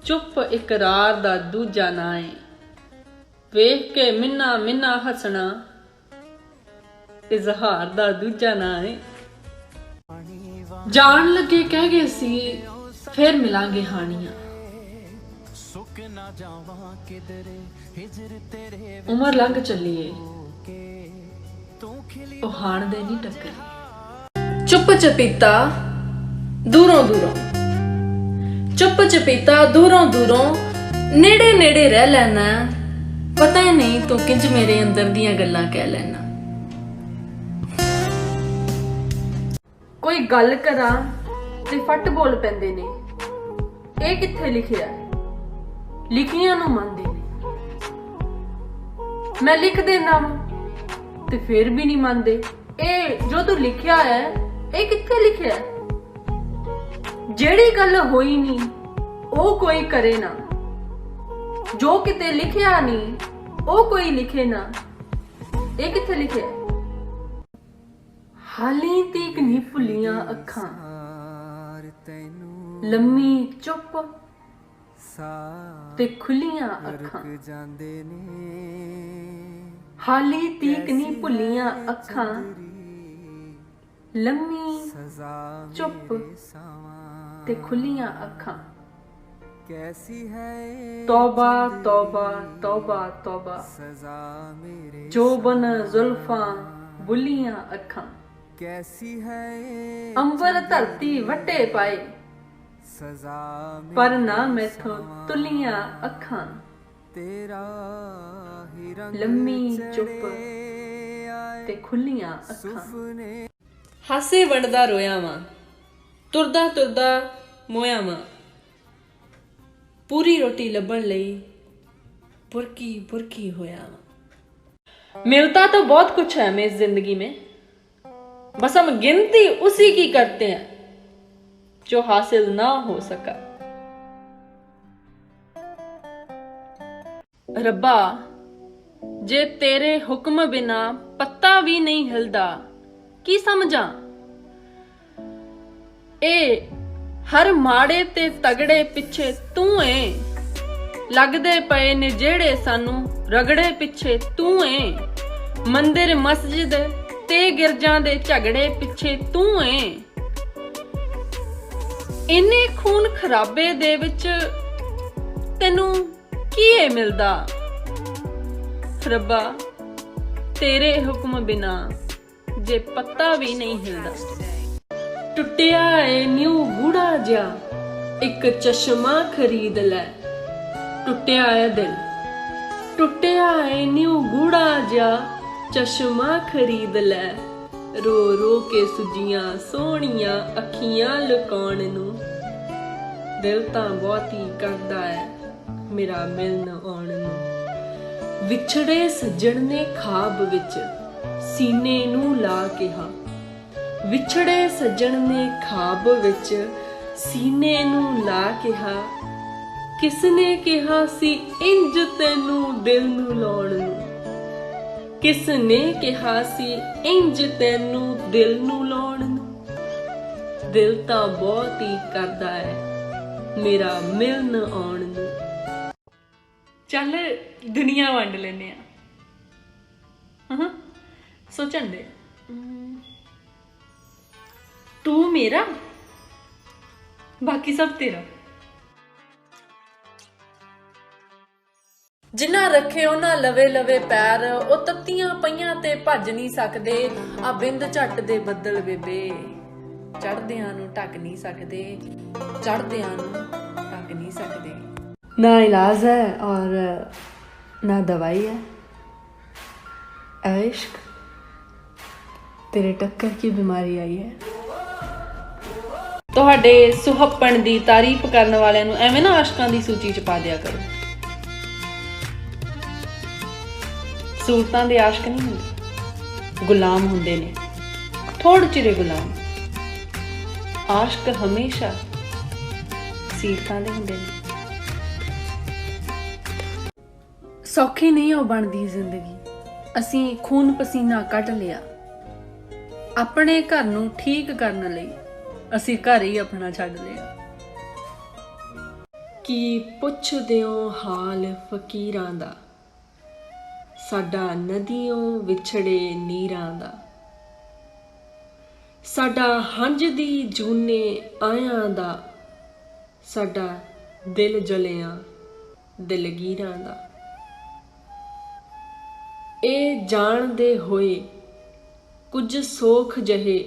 Speaker 1: चुप इकरार दा दूजा ना है। वेख के मिन्ना मिन्ना हसना, इजहार दा दूजा ना है। जान लगे कह गए सी फिर मिलांगे हानियां, उम्र लंघ चलिए ਉਹ ਹਾਣ ਦੇ ਨਹੀਂ ਟੱਕਰੇ। ਚੁੱਪ ਚਪੀਤਾ ਦੂਰੋਂ ਦੂਰੋਂ, ਚੁੱਪ ਚਪੀਤਾ ਦੂਰੋਂ ਦੂਰੋਂ, ਨੇੜੇ ਨੇੜੇ ਰਹਿ ਲੈਣਾ, ਪਤਾ ਹੀ ਨਹੀਂ ਤੂੰ ਕਿੰਜ ਮੇਰੇ ਅੰਦਰ ਦੀਆਂ ਗੱਲਾਂ ਕਹਿ ਲੈਣਾ। ਕੋਈ ਗੱਲ ਕਰਾਂ ਤੇ ਫੱਟ ਬੋਲ ਪੈਂਦੇ ਨੇ, ਇਹ ਕਿੱਥੇ ਲਿਖਿਆ? ਲਿਖੀਆਂ ਨੂੰ ਮੰਨਦੇ ਨੇ। ਮੈਂ ਲਿਖ ਦੇਣਾ ਤੇ ਫਿਰ ਵੀ ਨਹੀਂ ਮੰਨਦੇ। ਇਹ ਜੋ ਤੂੰ ਲਿਖਿਆ ਹੈ ਇਹ ਕਿੱਥੇ ਲਿਖਿਆ? ਜਿਹੜੀ ਗੱਲ ਹੋਈ ਨਹੀਂ ਉਹ ਕੋਈ ਕਰੇ ਨਾ, ਜੋ ਕਿਤੇ ਲਿਖਿਆ ਨਹੀਂ ਉਹ ਕੋਈ ਲਿਖੇ ਨਾ, ਇਹ ਕਿੱਥੇ ਲਿਖਿਆ? ਹਾਲੀ ਤੀਕ ਨਹੀਂ ਭੁੱਲੀਆਂ ਅੱਖਾਂ, ਲੰਮੀ ਚੁੱਪ ਤੇ ਖੁੱਲੀਆਂ ਅੱਖਾਂ। ਹਾਲੀ ਤੀਕ ਨਹੀਂ ਭੁੱਲੀਆਂ ਅੱਖਾਂ, ਲੰਮੀ ਚੁੱਪ ਤੇ ਖੁੱਲੀਆਂ ਅੱਖਾਂ। ਤੌਬਾ ਤੌਬਾ ਤੌਬਾ ਤੌਬਾ, ਜੋਬਨ ਜ਼ੁਲਫਾਂ ਬੁੱਲੀਆਂ ਅੱਖਾਂ। ਅੰਬਰ ਧਰਤੀ ਵੱਟੇ ਪਾਏ, ਪਰ ਨਾ ਮੈਥੋਂ ਤੁਲੀਆਂ ਅੱਖਾਂ। ਲੰਮੀ ਚੁੱਪ ਤੇ ਖੁੱਲੀਆਂ ਅੱਖਾਂ। ਹਾਸੇ ਵੰਡਦਾ ਰੋਇਆ ਵਾਂ, ਤੁਰਦਾ ਤੁਰਦਾ ਮੋਇਆ ਵਾਂ। ਪੂਰੀ ਰੋਟੀ ਲੱਭਣ ਲਈ बुरकी बुरकी होया। मिलता तो बहुत कुछ है हमें इस जिंदगी में, बस हम गिनती उसी की करते हैं जो हासिल ना हो सका। रब्बा जे तेरे हुक्म बिना पत्ता भी नहीं हिलदा की समझा। ए हर माड़े ते तगड़े पिछे तू है, लगदे पए ने जेड़े सानू रगड़े पिछे तू है। मंदिर मस्जिद ते गिरजां दे झगड़े पिछे तू है। इन्ने खून खराबे दे विच तैनू की मिलदा। रब्बा तेरे हुक्म बिना जे पत्ता भी नहीं हिलदा। टुटिया है न्यू गूढ़ा जा एक चश्मा खरीद लै। टुटिया है दिल, टुटिया है न्यू गूढ़ा जा चश्मा खरीद लै। रो रो के सुजियां सोहणियां अखियां लुकाउण नूं दिल तां बहुत ही करदा है मेरा मिलन आउण नूं। विछड़े सज्जण ने खाब विच सीने नूं ला किहा, विछड़े सज्जण ने खाब विच सीने नूं ला किहा, किसने किहा सी इंज तैनू दिल नूं लाउण नूं, किसने किहा सी इंज तैनू दिल नूं लाउण नूं। दिल तां बहुत ही करदा है मेरा मिलन आउण नूं। चल दुनिया वंड लेने सोचण दे। तू मेरा बाकी सब तेरा। जिन्ना रखे उन्ना लवे लवे पैर, ओ तत्तियां पईयां ते भज नहीं सकदे। आ बिंद झट दे बदल बेबे चढ़दियां नूं ढक नहीं सकदे, चढ़दियां नूं ढक नहीं सकदे। ना इलाज है और ना दवाई है। ऐ इश्क तेरे टक्कर की बीमारी आई है। ਤੁਹਾਡੇ ਸੁਹੱਪਣ ਦੀ ਤਾਰੀਫ ਕਰਨ ਵਾਲਿਆਂ ਨੂੰ ਐਵੇਂ ਨਾ ਆਸ਼ਕਾਂ ਦੀ ਸੂਚੀ ਚ ਪਾ ਦਿਆ ਕਰੋ। ਸੂਰਤਾਂ ਦੇ ਆਸ਼ਕ ਨਹੀਂ ਹੁੰਦੇ, ਗੁਲਾਮ ਹੁੰਦੇ ਨੇ, ਥੋੜ੍ਹੇ ਚਿਰੇ ਗੁਲਾਮ। ਆਸ਼ਕ ਹਮੇਸ਼ਾ ਸੀਰਤਾਂ ਦੇ ਹੁੰਦੇ ਨੇ। ਸੌਖੀ ਨਹੀਂ ਉਹ ਬਣਦੀ ਜ਼ਿੰਦਗੀ। ਅਸੀਂ ਖੂਨ ਪਸੀਨਾ ਕੱਢ ਲਿਆ ਆਪਣੇ ਘਰ ਨੂੰ ਠੀਕ ਕਰਨ ਲਈ, ਅਸੀਂ ਘਰ ਹੀ ਆਪਣਾ ਛੱਡ ਲਿਆ। ਕੀ ਪੁੱਛਦੇ ਹੋ ਹਾਲ ਫਕੀਰਾਂ ਦਾ, ਸਾਡਾ ਨਦੀਆਂ ਵਿਛੜੇ ਨੀਰਾਂ ਦਾ, ਸਾਡਾ ਹੰਝ ਦੀ ਜੂਨੇ ਆਇਆਂ ਦਾ, ਸਾਡਾ ਦਿਲ ਜਲਿਆਂ ਦਿਲਗੀਰਾਂ ਦਾ। ਇਹ ਜਾਣਦੇ ਹੋਏ ਕੁਝ ਸੋਖ ਜਿਹੇ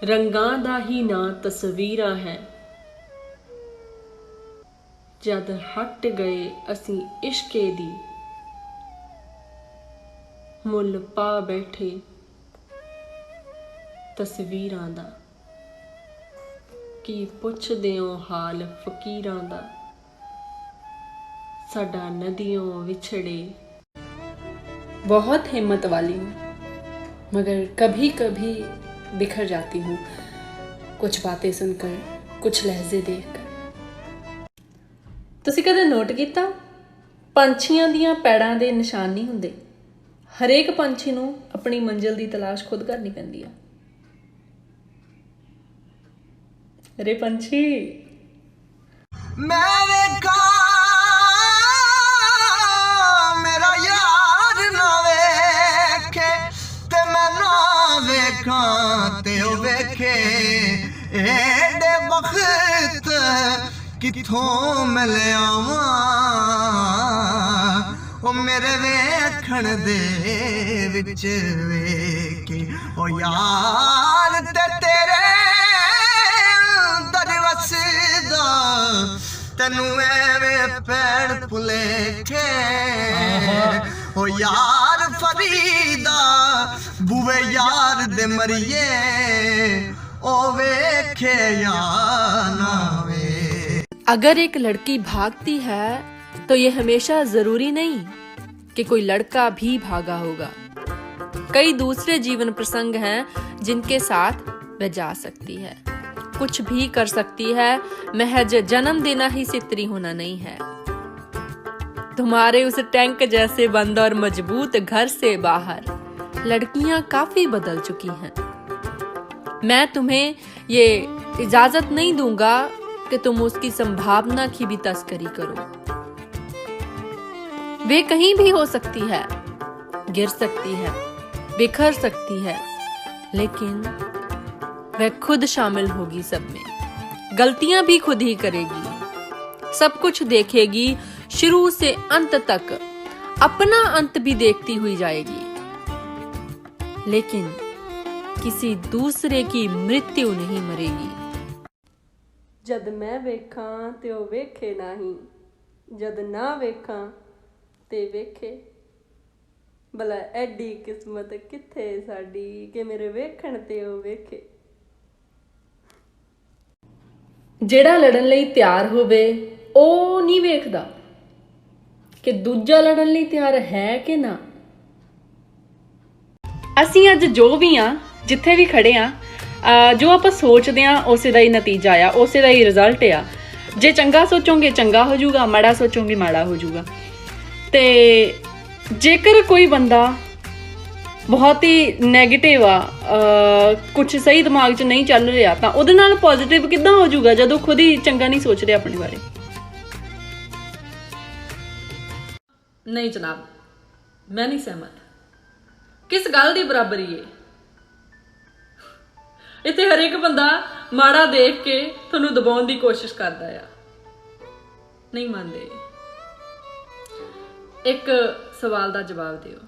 Speaker 1: ਰੰਗਾਂ ਦਾ ਹੀ ਨਾ ਤਸਵੀਰਾਂ ਹੈ। ਜਦ ਹਟ ਗਏ ਅਸੀਂ ਇਸ਼ਕੇ ਦੀ, ਮੁੱਲ ਪਾ ਬੈਠੇ ਤਸਵੀਰਾਂ ਦਾ। ਕੀ ਪੁੱਛਦੇ ਹੋ ਹਾਲ ਫਕੀਰਾਂ ਦਾ, ਸਾਡਾ नदियों विछड़े। बहुत हिम्मत वाली हूँ मगर कभी कभी बिखर जाती हूँ, कुछ बातें सुनकर, कुछ लहजे देखकर। ਤੁਸੀਂ ਕਦੇ ਨੋਟ ਕੀਤਾ ਪੰਛੀਆਂ ਦੀਆਂ ਪੈੜਾਂ ਦੇ ਨਿਸ਼ਾਨ ਨਹੀਂ ਹੁੰਦੇ। ਹਰੇਕ ਪੰਛੀ ਨੂੰ ਆਪਣੀ ਮੰਜ਼ਿਲ ਦੀ ਤਲਾਸ਼ ਖੁਦ ਕਰਨੀ ਪੈਂਦੀ ਆ। ਅਰੇ ਪੰਛੀ
Speaker 3: ਮੈਂ ਵੇਖਾਂ ਮੇਰਾ ਯਾਰ ਨਾ ਵੇਖੇ ਤੇ ਮੈਂ ਨਾ ਵੇਖਾਂ ਤੇ ਉਹ ਵੇਖੇ। ਏਡੇ ਵਕਤ ਕਿੱਥੋਂ ਮਿਲ ਆਵਾਂ ਉਹ ਮੇਰੇ ਵੇਖਣ ਦੇ ਵਿੱਚ ਵੇਖੇ। ਉਹ ਯਾਰ ਤੇ ਤੇਰੇ ਵਸਦਾ ਤੈਨੂੰ ਐਵੇਂ ਪੈਣ ਭੁਲੇਖੇ। ਉਹ ਯਾਰ ਫਰੀਦਾ ਬੂਵੇ ਯਾਰ ਦੇ ਮਰੀਏ ਉਹ ਵੇਖੇ या ना वे।
Speaker 1: अगर एक लड़की भागती है तो ये हमेशा जरूरी नहीं कि कोई लड़का भी भागा होगा। कई दूसरे जीवन प्रसंग हैं जिनके साथ वह जा सकती है, कुछ भी कर सकती है। महज जन्म देना ही सितरी होना नहीं है। तुम्हारे उस टैंक जैसे बंद और मजबूत घर से बाहर लड़कियां काफी बदल चुकी हैं। मैं तुम्हें ये इजाजत नहीं दूंगा कि तुम उसकी संभावना की भी तस्करी करो। वे कहीं भी हो सकती है, गिर सकती है, बिखर सकती है, लेकिन वह खुद शामिल होगी सब में। गलतियां भी खुद ही करेगी, सब कुछ देखेगी शुरू से अंत तक, अपना अंत भी देखती हुई जाएगी, लेकिन किसी दूसरे की मृत्यु नहीं मरेगी। जद मैं वेखां ते ओ वेखे नहीं, जद ना वेखां ते वेखे। ਭਲਾ ਐਡੀ ਕਿਸਮਤ ਕਿੱਥੇ ਸਾਡੀ ਕਿ ਮੇਰੇ ਵੇਖਣ ਤੇ ਉਹ ਵੇਖੇ। ਜਿਹੜਾ ਲੜਨ ਲਈ ਤਿਆਰ ਹੋਵੇ ਉਹ ਨਹੀਂ ਵੇਖਦਾ ਕਿ ਦੂਜਾ ਲੜਨ ਲਈ ਤਿਆਰ ਹੈ ਕਿ ਨਾ। ਅਸੀਂ ਅੱਜ ਜੋ ਵੀ ਆ, ਜਿੱਥੇ ਵੀ ਖੜੇ ਆ, ਜੋ ਆਪਾਂ ਸੋਚਦੇ ਆ ਉਸੇ ਦਾ ਹੀ ਨਤੀਜਾ ਆ, ਉਸੇ ਦਾ ਹੀ ਰਿਜ਼ਲਟ ਆ। ਜੇ ਚੰਗਾ ਸੋਚੋਗੇ ਚੰਗਾ ਹੋ ਜਾਊਗਾ, ਮਾੜਾ ਸੋਚੋਗੇ ਮਾੜਾ ਹੋ ਜਾਊਗਾ। ਤੇ ਜੇਕਰ ਕੋਈ ਬੰਦਾ ਬਹੁਤ ਹੀ ਨੈਗੇਟਿਵ ਆ, ਕੁਝ ਸਹੀ ਦਿਮਾਗ 'ਚ ਨਹੀਂ ਚੱਲ ਰਿਹਾ, ਤਾਂ ਉਹਦੇ ਨਾਲ ਪੋਜ਼ਿਟਿਵ ਕਿੱਦਾਂ ਹੋ ਜਾਊਗਾ ਜਦੋਂ ਖੁਦ ਹੀ ਚੰਗਾ ਨਹੀਂ ਸੋਚ ਰਿਹਾ ਆਪਣੇ ਬਾਰੇ। ਨਹੀਂ ਜਨਾਬ, ਮੈਂ ਨਹੀਂ ਸਹਿਮਤ। ਕਿਸ ਗੱਲ ਦੀ ਬਰਾਬਰੀ ਹੈ? ਇੱਥੇ ਹਰੇਕ ਬੰਦਾ ਮਾੜਾ ਦੇਖ ਕੇ ਤੁਹਾਨੂੰ ਦਬਾਉਣ ਦੀ ਕੋਸ਼ਿਸ਼ ਕਰਦਾ ਆ। ਨਹੀਂ ਮੰਨਦੇ। ਇੱਕ ਸਵਾਲ ਦਾ ਜਵਾਬ ਦਿਓ।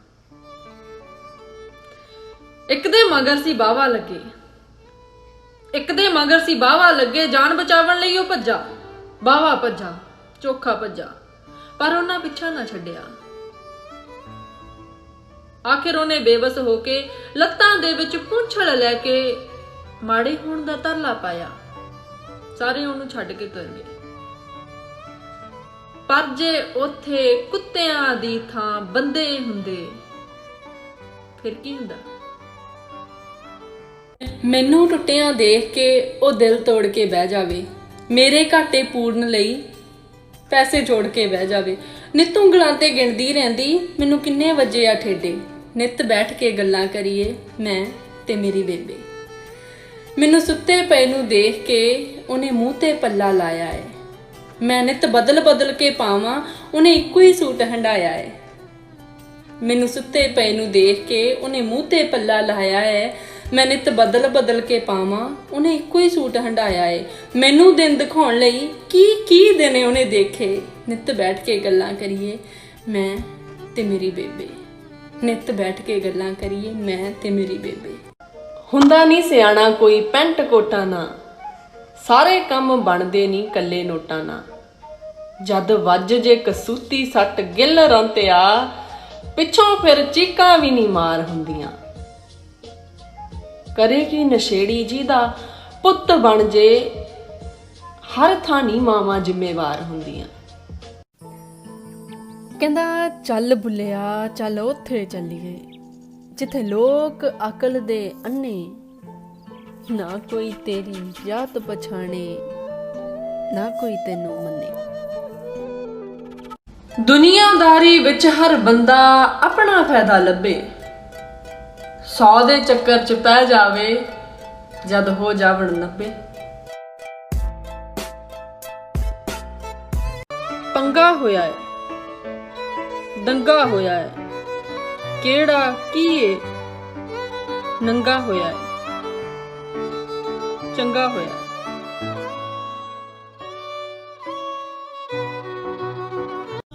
Speaker 1: ਇੱਕ ਦੇ ਮਗਰ ਸੀ ਬਾਵਾ ਲੱਗੇ, ਇੱਕ ਦੇ ਮਗਰ ਸੀ ਬਾਵਾ ਲੱਗੇ, ਜਾਨ ਬਚਾਉਣ ਲਈ ਉਹ ਭੱਜਾ, ਬਾਵਾ ਭੱਜਾ, ਚੋਖਾ ਭੱਜਾ, ਪਰ ਉਹਨਾਂ ਪਿੱਛਾ ਨਾ ਛੱਡਿਆ। ਆਖਿਰ ਉਹਨੇ ਬੇਵਸ ਹੋ ਕੇ ਲੱਤਾਂ ਦੇ ਵਿੱਚ ਪੂੰਛਲ ਲੈ ਕੇ ਮਾੜੇ ਹੋਣ ਦਾ ਤਰਲਾ ਪਾਇਆ। ਸਾਰੇ ਉਹਨੂੰ ਛੱਡ ਕੇ ਤੁਰ ਗਏ। ਪਰ ਜੇ ਉੱਥੇ ਕੁੱਤਿਆਂ ਦੀ ਥਾਂ ਬੰਦੇ ਹੁੰਦੇ ਫਿਰ ਕੀ ਹੁੰਦਾ? ਮੈਨੂੰ ਟੁੱਟਿਆਂ ਦੇਖ ਕੇ ਉਹ ਦਿਲ ਤੋੜ ਕੇ ਬਹਿ ਜਾਵੇ, ਮੇਰੇ ਘਾਟੇ ਪੂਰਨ ਲਈ ਪੈਸੇ ਜੋੜ ਕੇ ਬਹਿ ਜਾਵੇ। ਨਿੱਤ ਉਂਗਲਾਂ ਤੇ ਗਿਣਦੀ ਰਹਿੰਦੀ ਮੈਨੂੰ ਕਿੰਨੇ ਵਜੇ ਆ ਠੇਡੇ, ਨਿੱਤ ਬੈਠ ਕੇ ਗੱਲਾਂ ਕਰੀਏ ਮੈਂ ਤੇ ਮੇਰੀ ਬੇਬੇ। ਮੈਨੂੰ ਸੁੱਤੇ ਪਏ ਨੂੰ ਦੇਖ ਕੇ ਉਹਨੇ ਮੂੰਹ ਤੇ ਪੱਲਾ ਲਾਇਆ ਏ, ਮੈਂ ਨਿੱਤ ਬਦਲ ਬਦਲ ਕੇ ਪਾਵਾਂ, ਉਹਨੇ ਇੱਕੋ ਹੀ ਸੂਟ ਹੰਡਾਇਆ ਏ। ਮੈਨੂੰ ਸੁੱਤੇ ਪਏ ਨੂੰ ਦੇਖ ਕੇ ਉਹਨੇ ਮੂੰਹ ਤੇ ਪੱਲਾ ਲਾਇਆ ਏ, ਮੈਂ ਨਿੱਤ ਬਦਲ ਬਦਲ ਕੇ ਪਾਵਾਂ, ਉਹਨੇ ਇੱਕੋ ਹੀ ਸੂਟ ਹੰਡਾਇਆ ਏ। ਮੈਨੂੰ ਦਿਨ ਦਿਖਾਉਣ ਲਈ ਕੀ ਕੀ ਦਿਨ ਉਹਨੇ ਦੇਖੇ, ਨਿੱਤ ਬੈਠ ਕੇ ਗੱਲਾਂ ਕਰੀਏ ਮੈਂ ਤੇ ਮੇਰੀ ਬੇਬੇ, ਨਿੱਤ ਬੈਠ ਕੇ ਗੱਲਾਂ ਕਰੀਏ ਮੈਂ ਤੇ ਮੇਰੀ ਬੇਬੇ। ਹੁੰਦਾ ਨਹੀਂ ਸਿਆਣਾ ਕੋਈ ਪੈਂਟ ਕੋਟਾਂ ਨਾ, ਸਾਰੇ ਕੰਮ ਬਣਦੇ ਨਹੀਂ ਕੱਲੇ ਨੋਟਾਂ ਨਾ। ਜਦ ਵੱਜ ਜੇ ਕਸੂਤੀ ਸੱਟ ਗਿੱਲ ਰੰਤਿਆ, ਪਿੱਛੋਂ ਫਿਰ ਚੀਕਾਂ ਵੀ ਨਹੀਂ ਮਾਰ ਹੁੰਦੀਆਂ। ਕਰੇਗੀ ਨਸ਼ੇੜੀ ਜੀ ਦਾ ਪੁੱਤ ਬਣ ਜੇ, ਹਰ ਥਾਂ ਨਹੀਂ ਮਾਵਾਂ ਜ਼ਿੰਮੇਵਾਰ ਹੁੰਦੀਆਂ। ਕਹਿੰਦਾ ਚੱਲ ਬੁੱਲਿਆ ਚੱਲ ਉੱਥੇ ਚੱਲੀਏ, ਜਿੱਥੇ ਲੋਕ ਅਕਲ ਦੇ ਅੰਨੇ, ਨਾ ਕੋਈ ਤੇਰੀ ਜਾਤ ਪਛਾਣੇ, ਨਾ ਕੋਈ ਤੈਨੂੰ ਮੰਨੇ। ਦੁਨੀਆਦਾਰੀ ਵਿੱਚ ਹਰ ਬੰਦਾ ਆਪਣਾ ਫਾਇਦਾ ਲੱਭੇ, 100 ਦੇ ਚੱਕਰ 'ਚ ਪੈ ਜਾਵੇ ਜਦ ਹੋ ਜਾਵਣ 90। ਪੰਗਾ ਹੋਇਆ ਹੈ, ਦੰਗਾ ਹੋਇਆ ਹੈ, ਕਿਹੜਾ ਕੀ ਏ, ਨੰਗਾ ਹੋਇਆ ਹੈ, ਚੰਗਾ ਹੋਇਆ।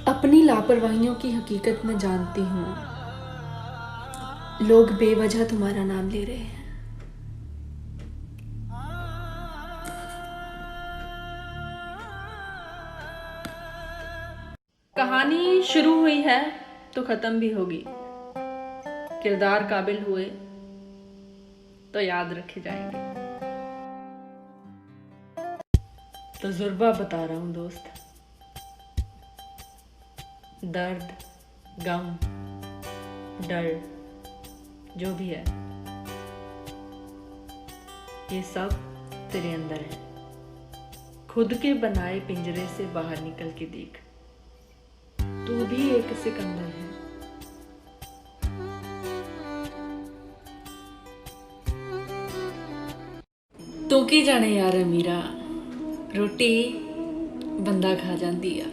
Speaker 1: अपनी लापरवाहियों की हकीकत में जानती हूँ, लोग बेवजह तुम्हारा नाम ले रहे हैं। कहानी शुरू हुई है तो खत्म भी होगी, किरदार काबिल हुए तो याद रखे जाएंगे। तजुर्बा बता रहा हूं दोस्त, दर्द, गम, डर जो भी है ये सब तेरे अंदर है। खुद के बनाए पिंजरे से बाहर निकल के देख, तू भी एक सिकंदर है। तू की जाने यार अमीरा, रोटी बंदा खा जाती है।